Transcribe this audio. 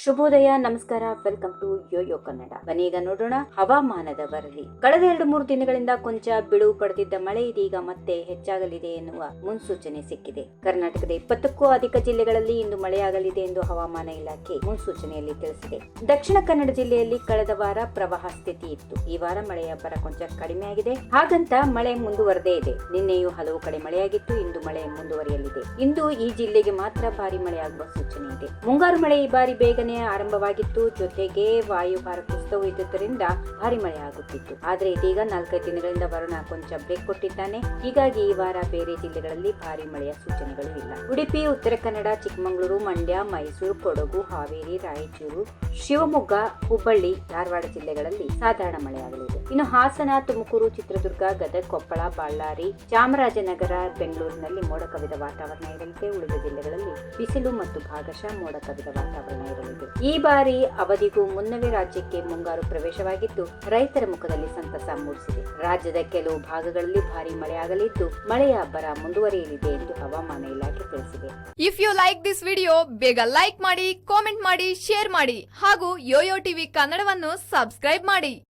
ಶುಭೋದಯ, ನಮಸ್ಕಾರ. Welcome to Yoyo Kannada. ಬನ್ನೀಗ ನೋಡೋಣ ಹವಾಮಾನದ ವರದಿ. ಕಳೆದ 2-3 ದಿನಗಳಿಂದ ಕೊಂಚ ಬಿಡುವು ಪಡೆದಿದ್ದ ಮಳೆ ಇದೀಗ ಮತ್ತೆ ಹೆಚ್ಚಾಗಲಿದೆ ಎನ್ನುವ ಮುನ್ಸೂಚನೆ ಸಿಕ್ಕಿದೆ. ಕರ್ನಾಟಕದ 20ಕ್ಕೂ ಅಧಿಕ ಜಿಲ್ಲೆಗಳಲ್ಲಿ ಇಂದು ಮಳೆಯಾಗಲಿದೆ ಎಂದು ಹವಾಮಾನ ಇಲಾಖೆ ಮುನ್ಸೂಚನೆಯಲ್ಲಿ ತಿಳಿಸಿದೆ. ದಕ್ಷಿಣ ಕನ್ನಡ ಜಿಲ್ಲೆಯಲ್ಲಿ ಕಳೆದ ವಾರ ಪ್ರವಾಹ ಸ್ಥಿತಿ ಇತ್ತು. ಈ ವಾರ ಮಳೆಯ ಬರ ಕೊಂಚ ಕಡಿಮೆಯಾಗಿದೆ. ಹಾಗಂತ ಮಳೆ ಮುಂದುವರೆದೇ ಇದೆ. ನಿನ್ನೆಯೂ ಹಲವು ಕಡೆ ಮಳೆಯಾಗಿತ್ತು. ಇಂದು ಮಳೆ ಮುಂದುವರಿಯಲಿದೆ. ಇಂದು ಈ ಜಿಲ್ಲೆಗೆ ಮಾತ್ರ ಭಾರಿ ಮಳೆಯಾಗುವ ಸೂಚನೆ ಇದೆ. ಮುಂಗಾರು ಮಳೆ ಈ ಬಾರಿ ಬೇಗನೆ ಆರಂಭವಾಗಿತ್ತು. ಜೊತೆಗೆ ವಾಯುಭಾರ ಕುಸಿತವೂ ಇದ್ದುದರಿಂದ ಭಾರಿ ಮಳೆ ಆಗುತ್ತಿತ್ತು. ಆದ್ರೆ ಇದೀಗ 4-5 ದಿನಗಳಿಂದ ವರುಣ ಕೊಂಚ ಬ್ರೇಕ್ ಕೊಟ್ಟಿದ್ದಾನೆ. ಹೀಗಾಗಿ ಈ ವಾರ ಬೇರೆ ಜಿಲ್ಲೆಗಳಲ್ಲಿ ಭಾರಿ ಮಳೆಯ ಸೂಚನೆಗಳು ಇಲ್ಲ. ಉಡುಪಿ, ಉತ್ತರ ಕನ್ನಡ, ಚಿಕ್ಕಮಗಳೂರು, ಮಂಡ್ಯ, ಮೈಸೂರು, ಕೊಡಗು, ಹಾವೇರಿ, ರಾಯಚೂರು, ಶಿವಮೊಗ್ಗ, ಹುಬ್ಬಳ್ಳಿ, ಧಾರವಾಡ ಜಿಲ್ಲೆಗಳಲ್ಲಿ ಸಾಧಾರಣ ಮಳೆಯಾಗಲಿದೆ. ಇನ್ನು ಹಾಸನ, ತುಮಕೂರು, ಚಿತ್ರದುರ್ಗ, ಗದಗ, ಕೊಪ್ಪಳ, ಬಳ್ಳಾರಿ, ಚಾಮರಾಜನಗರ, ಬೆಂಗಳೂರಿನಲ್ಲಿ ಮೋಡ ಕವಿದ ವಾತಾವರಣ ಇರಲಿದೆ. ಉಳಿದ ಜಿಲ್ಲೆಗಳಲ್ಲಿ ಬಿಸಿಲು ಮತ್ತು ಭಾಗಶಃ ಮೋಡ ಕವಿದ ವಾತಾವರಣ ಇರಲಿದೆ. ಈ ಬಾರಿ ಅವಧಿಗೂ ಮುನ್ನವೇ ರಾಜ್ಯಕ್ಕೆ ಮುಂಗಾರು ಪ್ರವೇಶವಾಗಿದ್ದು ರೈತರ ಮುಖದಲ್ಲಿ ಸಂತಸ ಮೂಡಿಸಿದೆ. ರಾಜ್ಯದ ಕೆಲವು ಭಾಗಗಳಲ್ಲಿ ಭಾರಿ ಮಳೆಯಾಗಲಿದ್ದು ಮಳೆಯ ಅಬ್ಬರ ಮುಂದುವರಿಯಲಿದೆ ಎಂದು ಹವಾಮಾನ ಇಲಾಖೆ ತಿಳಿಸಿದೆ. If you like this video, ಬೇಗ ಲೈಕ್ ಮಾಡಿ, ಕಾಮೆಂಟ್ ಮಾಡಿ, ಶೇರ್ ಮಾಡಿ ಹಾಗೂ ಯೋಯೋ ಟಿವಿ ಕನ್ನಡವನ್ನು ಸಬ್ಸ್ಕ್ರೈಬ್ ಮಾಡಿ.